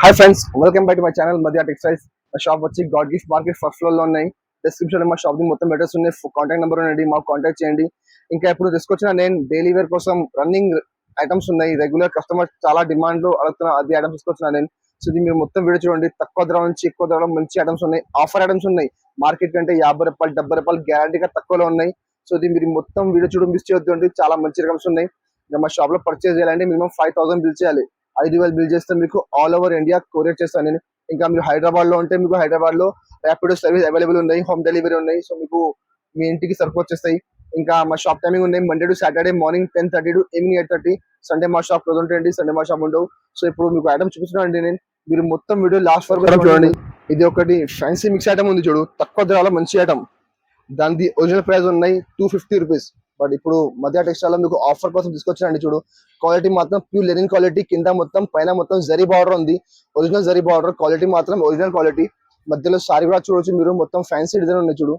Hi friends, welcome back to my channel మధ్య textiles. మా shop వచ్చి God gift market first floor లో ఉన్నాయి. డిస్క్రిప్షన్ లో మా షాప్ ది మొత్తం అడ్రస్ ఉన్నాయి, కాంటాక్ట్ నెంబర్ ఉన్నది, మాకు కాంటాక్ట్ చేయండి. ఇంకా ఇప్పుడు తీసుకొచ్చిన నేను డైలీ వేర్ కోసం రన్నింగ్ ఐటమ్స్ ఉన్నాయి. రెగ్యులర్ కస్టమర్ చాలా డిమాండ్ లో అడుగుతున్న అది ఐటమ్స్ తీసుకొచ్చిన నేను. సో ఇది మీరు మొత్తం వీడియో చూడండి. తక్కువ ధర నుంచి ఎక్కువ ధర మంచి ఐటమ్స్ ఉన్నాయి, ఆఫర్ ఐటమ్స్ ఉన్నాయి. మార్కెట్ కంటే 50 రూపాయలు 70 రూపాయలు గ్యారంటీగా తక్కువలో ఉన్నాయి. సో ఇది మీరు మొత్తం వీడియో చూడ మిస్ చేయొద్దు. చాలా మంచి ఐటమ్స్ ఉన్నాయి. ఇంకా మా షాప్ లో పర్చేస్ చేయాలంటే మినిమం 5000 బిల్ చేయాలి. 5000 బిల్ చేస్తే మీకు ఆల్ ఓవర్ ఇండియా కొరియర్ చేస్తాను నేను. ఇంకా మీరు హైదరాబాద్ లో ఉంటే మీకు హైదరాబాద్ లో ర్యాపిడో సర్వీస్ అవైలబుల్ ఉన్నాయి, హోమ్ డెలివరీ ఉన్నాయి. సో మీకు మీ ఇంటికి సరుకు వచ్చేస్తాయి. ఇంకా మా షాప్ టైమింగ్ ఉన్నాయి Monday to Saturday morning 10:30 to evening 8:30. Sunday మా షాప్ క్లోజ్ ఉంటుంది, సండే మా షాప్ ఉండవు. సో ఇప్పుడు మీకు ఐటమ్ చూపిస్తున్నాను నేను. మీరు మొత్తం వీడియో లాస్ట్ వరకు చూడండి. ఇది ఒకటి ఫ్యాన్సీ మిక్స్ ఐటమ్ ఉంది చూడు, తక్కువ ధరలో మంచి ఐటమ్. దాని ఒరిజినల్ ప్రైస్ ఉన్నాయి 250 రూపీస్. బట్ ఇప్పుడు మధ్య టెక్స్టైల్ లో మీకు ఆఫర్ కోసం తీసుకొచ్చానండి. చూడు, క్వాలిటీ మాత్రం ప్యూర్ లెనిన్ క్వాలిటీ, కింద మొత్తం పైన మొత్తం జరీ బార్డర్ ఉంది, ఒరిజినల్ జరీ బార్డర్. క్వాలిటీ మాత్రం ఒరిజినల్ క్వాలిటీ. మధ్యలో సారీ కూడా చూడొచ్చు మీరు, మొత్తం ఫ్యాన్సీ డిజైన్ ఉన్నాయి చూడు.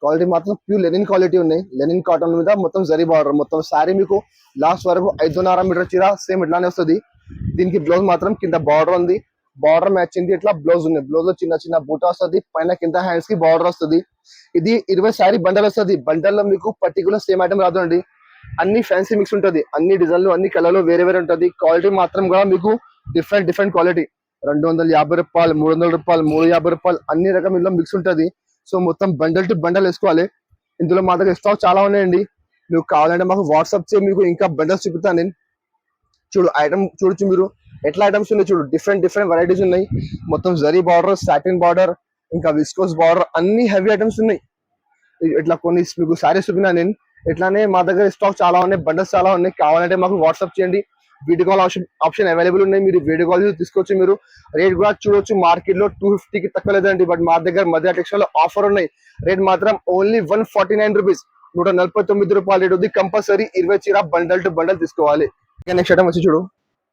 క్వాలిటీ మాత్రం ప్యూర్ లెనిన్ క్వాలిటీ ఉన్నాయి. లెనిన్ కాటన్ మీద మొత్తం జరీ బార్డర్. మొత్తం సారీ మీకు లాస్ట్ వరకు 5.5 మీటర్ చీర సేమ్ ఇట్లానే వస్తుంది. దీనికి బ్లౌజ్ మాత్రం కింద బార్డర్ ఉంది, బార్డర్ మ్యాచింగ్ ఇట్లా బ్లౌజ్ ఉంది. బ్లౌజ్ లో చిన్న చిన్న బూటా వస్తుంది, పైన కింద హ్యాండ్స్ కి బార్డర్ వస్తుంది. ఇది 20 సారీ బండల్ వస్తుంది. బండల్లో మీకు పర్టికులర్ సేమ్ ఐటమ్ రాదు అండి, అన్ని ఫ్యాన్సీ మిక్స్ ఉంటది. అన్ని డిజైన్లు అన్ని కలర్లు వేరే వేరే ఉంటది. క్వాలిటీ మాత్రం కూడా మీకు డిఫరెంట్ క్వాలిటీ. 250 రూపాయలు, 300 రూపాయలు, 350 రూపాయలు అన్ని రకం ఇందులో మిక్స్ ఉంటది. సో మొత్తం బండల్ టు బండల్ వేసుకోవాలి. ఇందులో మా దగ్గర స్టాక్ చాలా ఉన్నాయండి. మీకు కావాలంటే మాకు వాట్సాప్ చేసి మీకు ఇంకా బండల్స్ చూపుతాను నేను. చూడు ఐటమ్ చూడొచ్చు మీరు, ఎట్లా ఐటమ్స్ ఉన్నాయి చూడు. డిఫరెంట్ వెరైటీస్ ఉన్నాయి. మొత్తం జరీ బార్డర్, సాటిన్ బార్డర్, ఇంకా విస్కోస్ బార్డర్, అన్ని హెవీ ఐటమ్స్ ఉన్నాయి. ఇట్లా కొన్ని మీకు సారీస్ చూపినా నేను. ఇట్లానే మా దగ్గర స్టాక్ చాలా ఉన్నాయి, బండల్స్ చాలా ఉన్నాయి. కావాలంటే మాకు వాట్సాప్ చేయండి. వీడియో కాల్ ఆప్షన్ అవైలబుల్ ఉన్నాయి. మీరు వీడియో కాల్ తీసుకోవచ్చు. మీరు రేట్ కూడా చూడొచ్చు. మార్కెట్ లో 250 కి తక్కువ లేదండి. బట్ మా దగ్గర మధ్య టెక్స్టైల్ లో ఆఫర్ ఉన్నాయి. రేట్ మాత్రం ఓన్లీ 149 రూపీస్, 149 రూపాయలు రేట్ ఉంది. కంపల్సరీ 20 చీర బండల్ టు బండల్ తీసుకోవాలి. నెక్స్ట్ ఐటమ్ వచ్చి చూడు,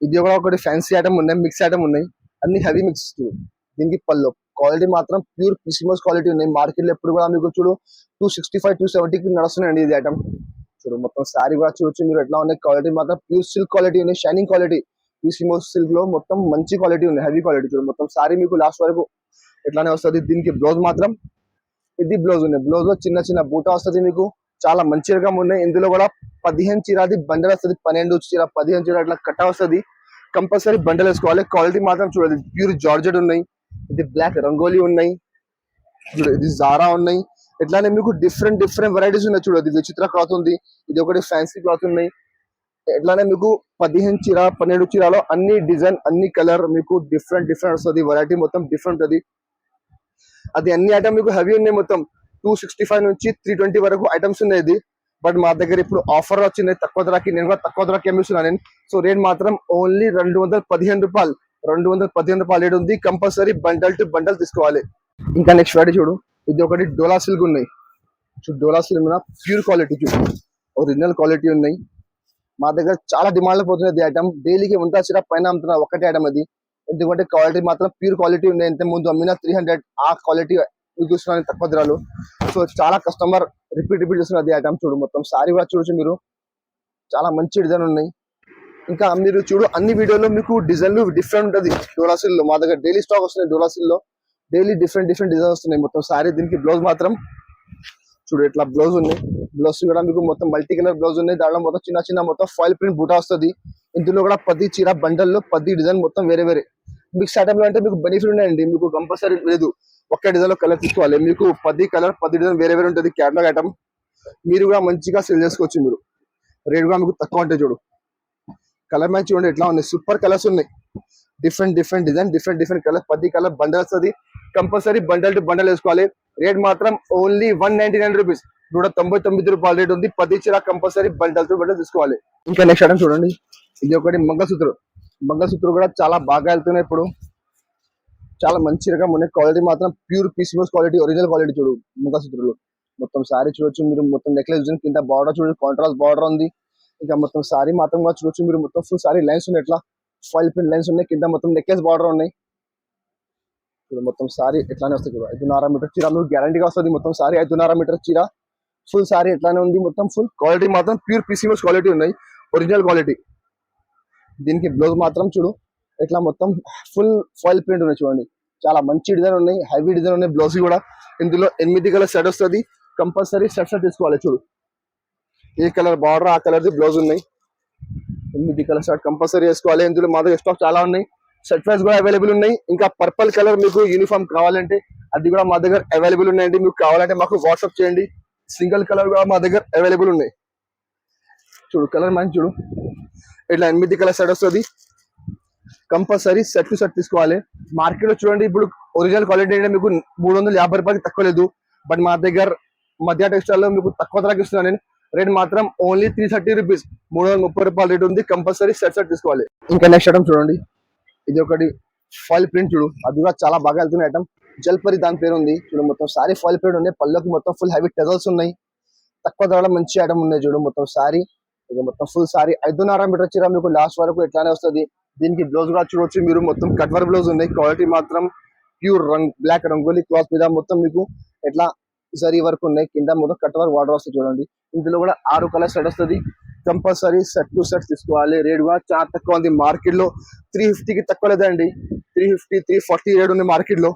ఇది కూడా ఒకటి ఫ్యాన్సీ ఐటమ్ ఉన్నాయి, మిక్స్ ఐటమ్ ఉన్నాయి, అన్ని హెవీ మిక్స్. దీనికి పళ్ళు క్వాలిటీ మాత్రం ప్యూర్ పిసిమోస్ క్వాలిటీ ఉన్నాయి. మార్కెట్ లో ఎప్పుడు కూడా మీకు చూడు 265 270కి నడుస్తున్నాయండి ఇది ఐటమ్. చూడు మొత్తం శారీ కూడా చూడొచ్చు మీరు ఎట్లా ఉన్నాయి. క్వాలిటీ మాత్రం ప్యూర్ సిల్క్ క్వాలిటీ ఉన్నాయి, షైనింగ్ క్వాలిటీ. పిసిమోస్ సిల్క్ లో మొత్తం మంచి క్వాలిటీ ఉంది, హెవీ క్వాలిటీ. చూడు మొత్తం శారీ మీకు లాస్ట్ వరకు ఎట్లానే వస్తుంది. దీనికి బ్లౌజ్ మాత్రం ఇది బ్లౌజ్ ఉన్నాయి. బ్లౌజ్ లో చిన్న చిన్న బూటా వస్తుంది మీకు. చాలా మంచి రకం ఉన్నాయి. ఇందులో కూడా 15 చీరది బండల్ వస్తుంది, 12 చీర 15 చీర అట్లా కట్ట వస్తుంది. కంపల్సరీ బండల్ వేసుకోవాలి. క్వాలిటీ మాత్రం చూడాలి. ప్యూర్ జార్జెట్ ఉన్నాయి, ఇది బ్లాక్ రంగోలీ ఉన్నాయి, ఇది జారా ఉన్నాయి. ఇట్లానే మీకు డిఫరెంట్ వెరైటీస్ ఉన్నాయి. చూడదు, ఇది విచిత్ర క్లాత్ ఉంది, ఇది ఒకటి ఫ్యాన్సీ క్లాత్ ఉన్నాయి. ఎట్లానే మీకు 15 చీర 12 చీరలో అన్ని డిజైన్ అన్ని కలర్ మీకు డిఫరెంట్ వస్తుంది. వెరైటీ మొత్తం డిఫరెంట్ అది. అది అన్ని ఐటమ్ మీకు హెవీ ఉన్నాయి. మొత్తం 265 నుంచి 320 వరకు ఐటమ్స్ ఉన్నాయి ఇది. బట్ మా దగ్గర ఇప్పుడు ఆఫర్ వచ్చింది తక్కువ ధరకి. నేను కూడా తక్కువ ధరకి అమ్మిస్తున్నాను నేను. సో రేట్ మాత్రం ఓన్లీ 215 రూపాయలు, 215 రూపాయలు రేట్ ఉంది. కంపల్సరీ బండల్ టు బండల్ తీసుకోవాలి. ఇంకా నెక్స్ట్ వెరైటీ చూడు, ఇది ఒకటి డోలా సిల్క్ ఉన్నాయి. డోలా సిల్క్ మీద ప్యూర్ క్వాలిటీ చూడు, ఒరిజినల్ క్వాలిటీ ఉన్నాయి. మా దగ్గర చాలా డిమాండ్ పోతుంది ఐటమ్. డైలీకి ఉంటా చీర పైన అమ్ముతున్నా ఒకటే ఐటమ్ అది. ఎందుకంటే క్వాలిటీ మాత్రం ప్యూర్ క్వాలిటీ ఉన్నాయి. ఇంత ముందు అమ్మిన 300 ఆ క్వాలిటీ మీకు ఇస్తున్నాను తక్కువ ధరలు. సో చాలా కస్టమర్ రిపీట్ చేస్తున్నారు అది ఐటమ్. చూడు మొత్తం సారీ కూడా చూడొచ్చు మీరు, చాలా మంచి డిజైన్ ఉన్నాయి. ఇంకా మీరు చూడు అన్ని వీడియోలో మీకు డిజైన్లు డిఫరెంట్ ఉంటుంది. డోలాసిల్ లో మా దగ్గర డైలీ స్టాక్ వస్తున్నాయి. డోలాసిల్ లో డైలీ డిఫరెంట్ డిజైన్ వస్తున్నాయి మొత్తం సారీ. దీనికి బ్లౌజ్ మాత్రం చూడు ఇట్లా బ్లౌజ్ ఉన్నాయి. బ్లౌజ్ కూడా మీకు మొత్తం మల్టీ కలర్ బ్లౌజ్ ఉన్నాయి. దాంట్లో మొత్తం చిన్న మొత్తం ఫాయిల్ ప్రింట్ బూటా వస్తుంది. ఇందులో కూడా 10 చీర బండల్లో 10 డిజైన్ మొత్తం వేరే మిక్స్ ఐటమ్ లో అంటే మీకు బెనిఫిట్ ఉన్నాయండి. మీకు కంపల్సరీ లేదు ఒకే డిజైన్ లో కలర్ తీసుకోవాలి. మీకు 10 కలర్ 10 డిజైన్ వేరే ఉంటుంది. క్యాటలాగ్ ఐటమ్ మీరు కూడా మంచిగా సేల్ చేసుకోవచ్చు. మీరు రేట్ కూడా మీకు తక్కువ ఉంటాయి. చూడు కలర్ మ్యాచ్ చూడండి ఎట్లా ఉన్నాయి, సూపర్ కలర్స్ ఉన్నాయి. Different design different colour 10 colour bundle వస్తుంది. కంపల్సరీ బండల్ టు బండల్ వేసుకోవాలి. రేట్ మాత్రం ఓన్లీ 199 రూపీస్, 199 రూపాయలు రేట్ ఉంది. 10 చీర కంపల్సరీ బండల్ టు బండల్ తీసుకోవాలి. ఇంకా నెక్స్ట్ ఐటమ్ చూడండి, ఇది ఒకటి మంగళసూత్రం కూడా చాలా బాగా వెళ్తున్నాయి ఇప్పుడు. చాలా మంచి రకం ఉన్నాయి. క్వాలిటీ మాత్రం ప్యూర్ పీస్మోస్ క్వాలిటీ, ఒరిజినల్ క్వాలిటీ. చూడు మంగళసూత్రాలు మొత్తం సారీ చూడొచ్చు మీరు. మొత్తం నెక్లెస్ కింద బార్డర్ చూడొచ్చు, కాంట్రాస్ట్ బార్డర్ ఉంది. ఇంకా మొత్తం సారీ మాత్రం కూడా చూడొచ్చు మీరు. మొత్తం ఫుల్ సారీ లైన్స్ ఉన్నాయి, ఎట్లా ఫాయిల్ ప్రింట్ లైన్స్ ఉన్నాయి. కింద మొత్తం నెక్లెస్ బార్డర్ ఉన్నాయి. మొత్తం సారీ ఎట్లానే వస్తుంది. 5.5 మీటర్ చీర మీకు గ్యారంటీగా వస్తుంది. మొత్తం సారీ 5.5 మీటర్ చీర ఫుల్ సారీ ఎట్లానే ఉంది. మొత్తం ఫుల్ క్వాలిటీ మాత్రం ప్యూర్ పీసీమోస్ క్వాలిటీ ఉన్నాయి, ఒరిజినల్ క్వాలిటీ. దీనికి బ్లౌజ్ మాత్రం చూడు ఇట్లా మొత్తం ఫుల్ ఫాయిల్ ప్రింట్ ఉన్నాయి చూడండి. చాలా మంచి డిజైన్ ఉన్నాయి, హెవీ డిజైన్ ఉన్నాయి. బ్లౌజ్ కూడా ఇందులో 8 కలర్ సెట్ వస్తుంది. కంపల్సరీ సెట్ తీసుకోవాలి. చూడు ఏ కలర్ బార్డర్ ఆ కలర్ ది బ్లౌజ్ ఉన్నాయి. 8 కలర్ షర్ట్ కంపల్సరీ వేసుకోవాలి. ఇందులో మా దగ్గర స్టాక్ చాలా ఉన్నాయి. షర్ట్ ప్రైస్ కూడా అవైలబుల్ ఉన్నాయి. ఇంకా పర్పల్ కలర్ మీకు యూనిఫామ్ కావాలంటే అది కూడా మా దగ్గర అవైలబుల్ ఉన్నాయండి. మీకు కావాలంటే మాకు వాట్సాప్ చేయండి. సింగిల్ కలర్ కూడా మా దగ్గర అవైలబుల్ ఉన్నాయి. చూడు కలర్ మంచి చూడు, ఇట్లా 8 కలర్ సెట్ వస్తుంది. కంపల్సరీ సెట్ టు సెట్ తీసుకోవాలి. మార్కెట్ లో చూడండి ఇప్పుడు ఒరిజినల్ క్వాలిటీ అంటే మీకు 350 రూపాయలకి తక్కువ లేదు. బట్ మా దగ్గర మధ్య టెక్స్టైల్ లో మీకు తక్కువ ధరకి ఇస్తున్నాను నేను. రేట్ మాత్రం ఓన్లీ 330 రూపీస్, 330 రూపాయల రేట్ ఉంది. కంపల్సరీ సెట్ సెట్ తీసుకోవాలి. ఇంకా నెక్స్ట్ ఐటమ్ చూడండి, ఇది ఒకటి ఫాయిల్ ప్రింట్ చూడు, అది కూడా చాలా బాగా వెళ్తున్న ఐటమ్. జల్పరి దాని పేరు ఉంది చూడు. మొత్తం సారీ ఫాయిల్ ప్రింట్ ఉన్నాయి. పళ్ళకి మొత్తం ఫుల్ హెవీ టెజల్స్ ఉన్నాయి. తక్కువ ధరలో మంచి ఐటమ్ ఉన్నాయి చూడు. మొత్తం సారీ ఇక మొత్తం ఫుల్ సారీ 5.5 మీటర్ చీర మీకు లాస్ట్ వరకు ఎట్లానే వస్తుంది. దీనికి బ్లౌజ్ కూడా చూడవచ్చు మీరు. మొత్తం కట్వర్ బ్లౌజ్ ఉన్నాయి. క్వాలిటీ మాత్రం ప్యూర్ బ్లాక్ రంగోలీ క్లాత్ మీద మొత్తం మీకు ఎట్లా జరీ వరకు ఉన్నాయి. కింద మొత్తం కట్వర్ వాటర్ వస్తుంది చూడండి. ఇందులో కూడా 6 కలర్ సెట్ వస్తుంది. కంపల్సరీ సెట్ టు సెట్ తీసుకోవాలి. రేట్ కూడా చాలా తక్కువ ఉంది. మార్కెట్ లో 350కి తక్కువ లేదండి. 350, 340 రేట్ ఉంది మార్కెట్ లో.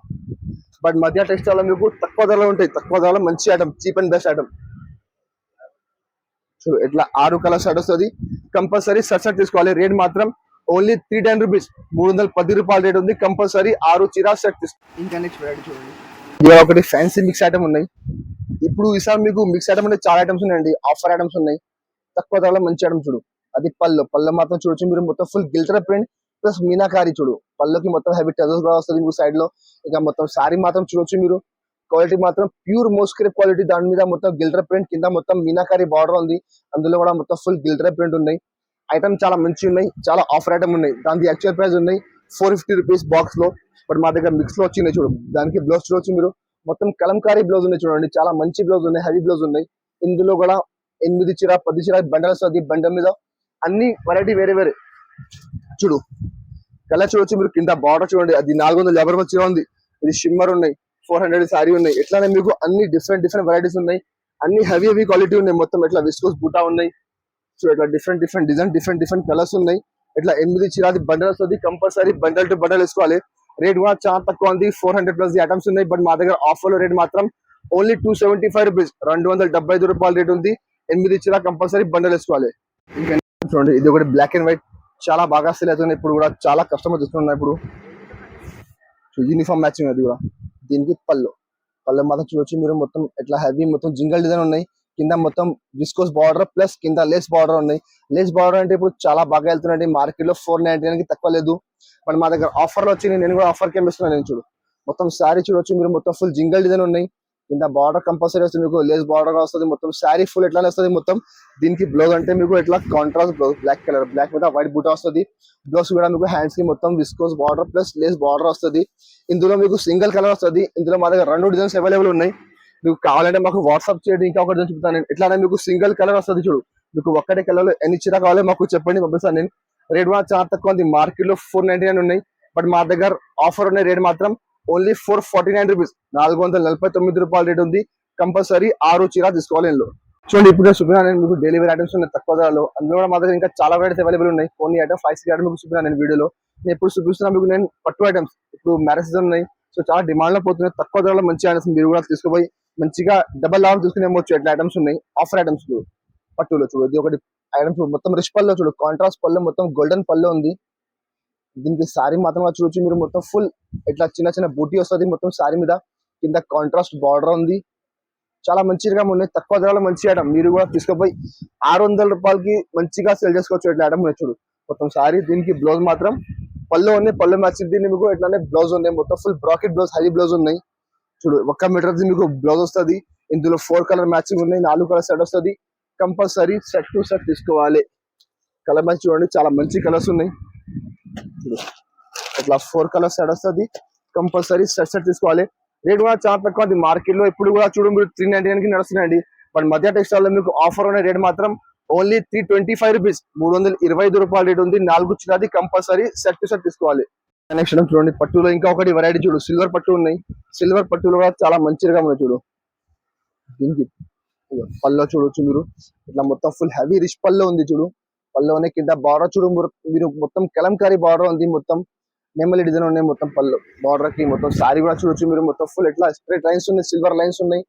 బట్ మధ్య టెక్స్టైల్ లో మీకు తక్కువ ధరలో ఉంటాయి. తక్కువ ధరలో మంచి item, cheap and best item. So ఇట్లా 6 కలర్ షర్ట్ వస్తుంది. కంపల్సరీ సెట్ సెట్ తీసుకోవాలి. రేట్ మాత్రం ఓన్లీ 310 రూపీస్, 310 రూపాయల రేట్ ఉంది. కంపల్సరీ 6 చీరా సెట్ తీసుకోవాలి. ఇంకా నెక్స్ట్ వెరైటీ చూడండి, ఇది ఒకటి ఫ్యాన్సీ మిక్స్ ఐటమ్ ఉన్నాయి. ఇప్పుడు ఈసారి మీకు మిక్స్ ఐటమ్ అంటే చాలా ఐటమ్స్ ఉన్నాయండి. ఆఫర్ ఐటమ్స్ ఉన్నాయి. తక్కువ ధరలో మంచి ఐటమ్ చూడు. అది పళ్ళు మాత్రం చూడొచ్చు మీరు. మొత్తం ఫుల్ గిల్టర్ ప్రింట్ ప్లస్ మీనాకారి చూడు. పళ్ళకి మొత్తం హెవీ టెజల్స్ కూడా వస్తుంది మీకు సైడ్ లో. ఇక మొత్తం సారీ మాత్రం చూడొచ్చు మీరు. క్వాలిటీ మాత్రం ప్యూర్ మోస్క్రేప్ క్వాలిటీ. దాని మీద మొత్తం గిల్టర్ ప్రింట్, కింద మొత్తం మీనాకారి బార్డర్ ఉంది. అందులో కూడా మొత్తం ఫుల్ గిల్టర్ ప్రింట్ ఉన్నాయి. ఐటమ్ చాలా మంచి ఉన్నాయి. చాలా ఆఫర్ ఐటమ్ ఉన్నాయి. దానికి యాక్చువల్ ప్రైస్ ఉన్నాయి 450 రూపీస్ బాక్స్ లో. బట్ మా దగ్గర మిక్స్ లో వచ్చినాయి చూడు. దానికి బ్లౌజ్ చూడొచ్చు మీరు. మొత్తం కలంకారీ బ్లౌజ్ ఉన్నాయి చూడండి. చాలా మంచి బ్లౌజ్ ఉన్నాయి, హెవీ బ్లౌజ్ ఉన్నాయి. ఇందులో కూడా 8 చీర 10 చీర బండల్ వస్తుంది. బండల్ మీద అన్ని వెరైటీ వేరే వేరే చూడు. కలర్ చూడొచ్చు మీరు. కింద బార్డర్ చూడండి, అది 450 రూపాయలు చీర ఉంది. ఇది షిమ్మర్ ఉన్నాయి, 400 సారీ ఉన్నాయి. ఎట్లానే మీకు అన్ని డిఫరెంట్ వెరైటీస్ ఉన్నాయి. అన్ని హెవీ క్వాలిటీ ఉన్నాయి. మొత్తం ఇట్లా విస్కోస్ బూటా ఉన్నాయి. సో ఇట్లా డిఫరెంట్ డిజైన్, డిఫరెంట్ కలర్స్ ఉన్నాయి. ఇట్లా 8 చీరాది బండల్ వస్తుంది. కంపల్సరీ బండల్ టు బండల్ వేసుకోవాలి. రేట్ కూడా చాలా తక్కువ ఉంది. 400 ప్లస్ ఐటమ్స్ ఉన్నాయి. బట్ మా దగ్గర ఆఫర్ లో రేట్ మాత్రం ఓన్లీ 275 రూపీస్, 275 రూపాయల రేట్ ఉంది. 8 చీర కంపల్సరీ బండల్ వేసుకోవాలి. ఇంకా చూడండి, ఇది ఒకటి బ్లాక్ అండ్ వైట్ చాలా బాగా సేల్ అవుతుంది. ఇప్పుడు కూడా చాలా కస్టమర్ తీసుకున్నారు. ఇప్పుడు యూనిఫామ్ మ్యాచింగ్ అది కూడా. దీనికి పళ్ళు మాత్రం చూడొచ్చు మీరు. మొత్తం ఇట్లా హెవీ మొత్తం జింగల్ డిజైన్ ఉన్నాయి. కింద మొత్తం విస్కోస్ బార్డర్ ప్లస్ కింద లేస్ బార్డర్ ఉన్నాయి. లేస్ బార్డర్ అంటే ఇప్పుడు చాలా బాగా వెళ్తున్నాయి మార్కెట్ లో. 499కి తక్కువ లేదు. బట్ మా దగ్గర ఆఫర్ లో వచ్చి నేను కూడా ఆఫర్ కి ఇస్తున్నాను. నేను చూడు మొత్తం శారీ చూడొచ్చు మీరు. మొత్తం ఫుల్ జింగల్ డిజైన్ ఉన్నాయి. కింద బార్డర్ కంపల్సరీ వస్తుంది మీకు. లేస్ బార్డర్ వస్తుంది. మొత్తం శారీ ఫుల్ ఎట్లానే వస్తుంది మొత్తం. దీనికి బ్లౌజ్ అంటే మీకు ఇట్లా contrast blouse, black colour, black మీద వైట్ బూటా వస్తుంది. బ్లౌజ్ కూడా మీకు హ్యాండ్స్ కి మొత్తం viscose border plus lace border వస్తుంది. ఇందులో మీకు సింగిల్ కలర్ వస్తుంది. ఇందులో మా దగ్గర 2 డిజైన్స్ అవైలబుల్ ఉన్నాయి. మీకు కావాలంటే మాకు వాట్సాప్ చేయండి. ఇంకా ఒకటి చెప్తాను. ఇట్లానే మీకు సింగిల్ కలర్ వస్తుంది చూడు. మీకు ఒక్కటే కలర్ లో ఎన్ని చీర కావాలో మాకు చెప్పండి, పంపిస్తాను నేను. రేట్ కూడా చాలా తక్కువ ఉంది. మార్కెట్ లో 499 ఉన్నాయి. బట్ మా దగ్గర ఆఫర్ ఉన్నాయి. రేట్ మాత్రం ఓన్లీ 449 రూపీస్, 449 రూపాయల రేట్ ఉంది. కంపల్సరీ 6 చీర తీసుకోవాలి. ఇందులో చూడండి ఇప్పుడు చూపినా మీకు డైలీ వేర్ ఐటమ్స్ ఉన్నాయి తక్కువ ధరలో. అందులో కూడా మా దగ్గర ఇంకా చాలా వెరైటీస్ అవైలబుల్ ఉన్నాయి. కొన్ని ఐటమ్ 5-6 ఐటమ్ మీకు చూపినా నేను వీడియోలో. నేను ఎప్పుడు చూపిస్తున్నా మీకు నేను పట్టు ఐటమ్స్. ఇప్పుడు మ్యారేజ్ ఉన్నాయి. సో చాలా డిమాండ్ లో పోతున్నాయి. తక్కువ ధరలో మంచి ఐటమ్స్ మీరు కూడా తీసుకుపోయి మంచిగా డబల్ లాభం తీసుకునేమొచ్చు. ఎట్లా ఐటమ్స్ ఉన్నాయి ఆఫర్ ఐటమ్స్ పట్టులో చూడు. ఇది ఒకటి ఐటమ్స్ మొత్తం రిచ్ పల్లో చూడు. కాంట్రాస్ట్ పల్లో మొత్తం గోల్డెన్ పల్లో ఉంది. దీనికి సారీ మాత్రం చూడొచ్చు మీరు. మొత్తం ఫుల్ ఇట్లా చిన్న బూటీ వస్తుంది మొత్తం సారీ మీద. కింద కాంట్రాస్ట్ బార్డర్ ఉంది. చాలా మంచిగా ఉన్నాయి. తక్కువ ధరలో మంచి ఐటమ్. మీరు కూడా తీసుకుపోయి 600 రూపాయలకి మంచిగా సేల్ చేసుకోవచ్చు. ఇట్లా ఐటమ్ చూడు మొత్తం సారీ. దీనికి బ్లౌజ్ మాత్రం పళ్ళు ఉన్నాయి. పళ్ళు మ్యాచింగ్ దీన్ని మీకు ఇట్లానే బ్లౌజ్ ఉన్నాయి. మొత్తం full bracket blouse, heavy blouse ఉన్నాయి చూడు. 1 మీటర్ మీకు బ్లౌజ్ వస్తుంది. ఇందులో 4 కలర్ మ్యాచింగ్ ఉన్నాయి. 4 కలర్ సెట్ వస్తుంది. కంపల్సరీ సెట్ టు సెట్ తీసుకోవాలి. కలర్ మ్యాచ్ చూడండి, చాలా మంచి కలర్స్ ఉన్నాయి. ఇట్లా 4 కలర్ సెట్ వస్తుంది. కంపల్సరీ సెట్ తీసుకోవాలి. రేట్ కూడా చాలా తక్కువ. అది మార్కెట్ లో ఇప్పుడు కూడా చూడు మీరు 399కి నడుస్తున్నాయండి. బట్ మధ్య టెక్స్టైల్ లో మీకు ఆఫర్ ఉన్న రేట్ మాత్రం ఓన్లీ 325 రూపీస్, 325 రూపాయల రేట్ ఉంది. 4 చీరది కంపల్సరీ సెట్ టు సెట్ తీసుకోవాలి. నెక్స్ట్ చూడండి పట్టులో ఇంకా ఒకటి వెరైటీ చూడు. సిల్వర్ పట్టు ఉన్నాయి. సిల్వర్ పట్టులో కూడా చాలా మంచిగా ఉన్నాయి చూడు. దీనికి పల్లో చూడొచ్చు మీరు. ఇట్లా మొత్తం ఫుల్ హెవీ రిచ్ పల్లో ఉంది చూడు. పల్లోనే కింద బార్డర్ చూడు మీరు. మొత్తం కలంకారీ బార్డర్ ఉంది మొత్తం. నెమలి డిజైన్ ఉన్నాయి మొత్తం పళ్ళు బార్డర్ కి మొత్తం సారీ కూడా చూడొచ్చు మీరు మొత్తం ఫుల్ ఎట్లా స్ట్రైట్ లైన్స్ ఉన్నాయి సిల్వర్ లైన్స్ ఉన్నాయి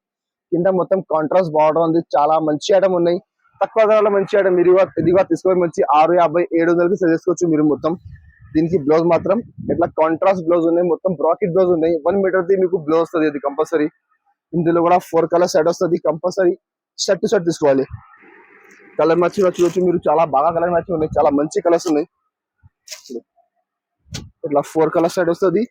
కింద మొత్తం కాంట్రాస్ట్ బార్డర్ ఉంది చాలా మంచి ఐటమ్ ఉన్నాయి తక్కువ ధరలో మంచి ఐటమ్ మీరు ఇదిగా తీసుకొని మంచి 650-700కి సేల్ చేసుకోవచ్చు మీరు మొత్తం దీనికి బ్లౌజ్ మాత్రం ఇట్లా కాంట్రాస్ట్ బ్లౌజ్ ఉన్నాయి మొత్తం బ్రాకెట్ బ్లౌజ్ ఉన్నాయి 1 మీటర్ ది మీకు బ్లౌజ్ వస్తుంది ఇది కంపల్సరీ ఇందులో కూడా 4 కలర్ సెట్ వస్తుంది కంపల్సరీ షర్ట్ టు షర్ట్ తీసుకోవాలి కలర్ మ్యాచింగ్ చూడొచ్చు మీరు చాలా బాగా కలర్ మ్యాచింగ్ ఉన్నాయి చాలా మంచి కలర్స్ ఉన్నాయి ఇట్లా 4 కలర్ సెట్ వస్తుంది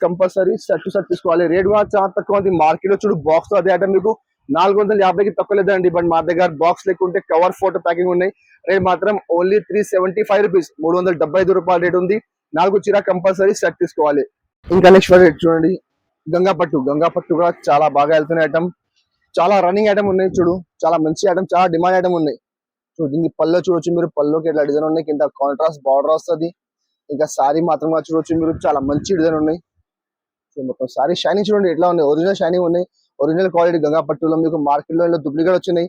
కంపల్సరీ షర్ట్ టు షర్ట్ తీసుకోవాలి రేట్ కూడా చాలా తక్కువ ఉంది మార్కెట్ లో చూడు బాక్స్ అదే ఐటమ్ మీకు 450కి తక్కువ లేదండి బట్ మా దగ్గర బాక్స్ లేకుంటే కవర్ ఫోటో ప్యాకింగ్ ఉన్నాయి రేట్ మాత్రం ఓన్లీ 375 రూపీస్ 375 రూపాయల రేట్ ఉంది 4 చీర కంపల్సరీ సెట్ తీసుకోవాలి ఇంకా నెక్స్ట్ రేట్ చూడండి గంగా పట్టు కూడా చాలా బాగా వెళ్తున్న ఐటమ్ చాలా రన్నింగ్ ఐటమ్ ఉన్నాయి చూడు చాలా మంచి ఐటమ్ చాలా డిమాండ్ ఐటమ్ ఉన్నాయి చూడు దీనికి పళ్ళు చూడొచ్చు మీరు పళ్ళుకి ఎట్లా డిజైన్ ఉన్నాయి కింద కాంట్రాస్ట్ బార్డర్ వస్తుంది ఇంకా సారీ మాత్రం చూడొచ్చు మీరు చాలా మంచి డిజైన్ ఉన్నాయి సో మొత్తం సారీ షైనింగ్ చూడండి ఎట్లా ఉన్నాయి ఒరిజినల్ షైనింగ్ ఉన్నాయి ఒరిజినల్ క్వాలిటీ గంగా పట్టులో మీకు మార్కెట్ లో డూప్లికేట్ వచ్చినాయి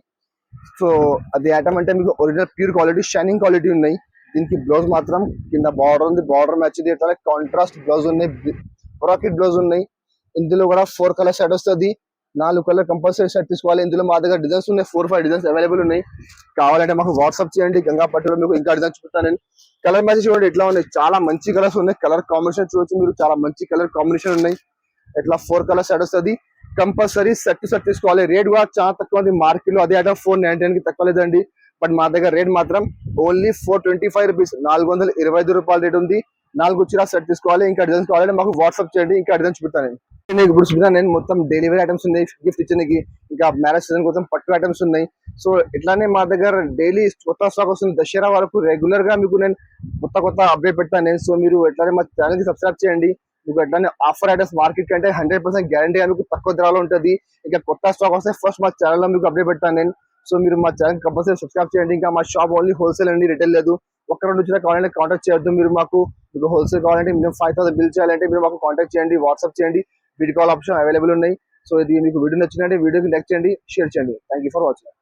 సో అది ఐటమ్ అంటే మీకు original pure quality shining quality ఉన్నాయి దీనికి బ్లౌజ్ మాత్రం కింద బార్డర్ ఉంది బార్డర్ మ్యాచ్ ఇట్లా కాంట్రాస్ట్ బ్లౌజ్ ఉన్నాయి బ్రాకెట్ బ్లౌజ్ ఉన్నాయి ఇందులో కూడా 4 కలర్ సెట్ వస్తుంది 4 కలర్ కంపల్సరీ సెట్ తీసుకోవాలి ఇందులో మా దగ్గర డిజైన్స్ ఉన్నాయి 4-5 డిజైన్స్ అవైలబుల్ ఉన్నాయి కావాలంటే మాకు వాట్సాప్ చేయండి గంగా పట్టులో మీకు ఇంకా డిజైన్స్ చూపుతాను నేను కలర్ మ్యాచ్ చూడండి ఎట్లా ఉన్నాయి చాలా మంచి కలర్స్ ఉన్నాయి కలర్ కాంబినేషన్ చూడొచ్చు మీరు చాలా మంచి కలర్ కాంబినేషన్ ఉన్నాయి ఇట్లా 4 కలర్ సెట్ వస్తుంది కంపల్సరీ సెట్ టు సెట్ తీసుకోవాలి రేట్ కూడా చాలా తక్కువ ఉంది మార్కెట్ లో అదే ఐటమ్ 499కి తక్కువ లేదండి బట్ మా దగ్గర రేట్ మాత్రం ఓన్లీ 425 రూపీస్ 425 రూపాయల రేట్ ఉంది 4 చీర సెట్ తీసుకోవాలి ఇంకా డిజైన్స్ కావాలంటే మాకు వాట్సాప్ చేయండి ఇంకా డిజైన్స్ చూపుతాను నేను ఇప్పుడు చూపిస్తాను నేను మొత్తం డైలీ వేర్ ఐటమ్స్ ఉన్నాయి గిఫ్ట్ ఇచ్చేందుకు ఇంకా మ్యారేజ్ సీజన్ కోసం పట్టు ఐటమ్స్ ఉన్నాయి సో ఇట్లానే మా దగ్గర డైలీ కొత్త స్టాక్ వస్తుంది దసరా వరకు రెగ్యులర్ గా మీకు నేను కొత్త అప్డేట్ పెడతాను నేను సో మీరు ఎట్లానే మా ఛానల్ కి సబ్స్క్రైబ్ చేయండి మీకు ఎట్లానే ఆఫర్ ఐటమ్స్ మార్కెట్ కంటే 100% గ్యారంటీ మీకు తక్కువ ధరలో ఉంటుంది ఇంకా కొత్త స్టాక్ వస్తే ఫస్ట్ మా ఛానల్ లో మీకు అప్డేట్ పెడతాను నేను సో మీరు మా ఛానల్ కంపల్సరీ సబ్స్క్రైబ్ చేయండి ఇంకా మా షాప్ ఓన్లీ హోల్సేల్ అండి రిటైల్ లేదు ఒక్క 2 చీర కావాలంటే కాంటాక్ట్ చేయొద్దు మీరు మీకు హోల్సేల్ కావాలంటే మీరు 5000 బిల్ చేయాలంటే మీరు మాకు కాంటాక్ట్ చేయండి వాట్సాప్ చేయండి వీడియో కాల్ ఆప్షన్ అవైలబుల్ ఉన్నాయి సో ఇది మీకు వీడియో నచ్చినట్టే వీడియోకి లైక్ చేయండి షేర్ చేయండి థ్యాంక్ యూ ఫర్ వాచింగ్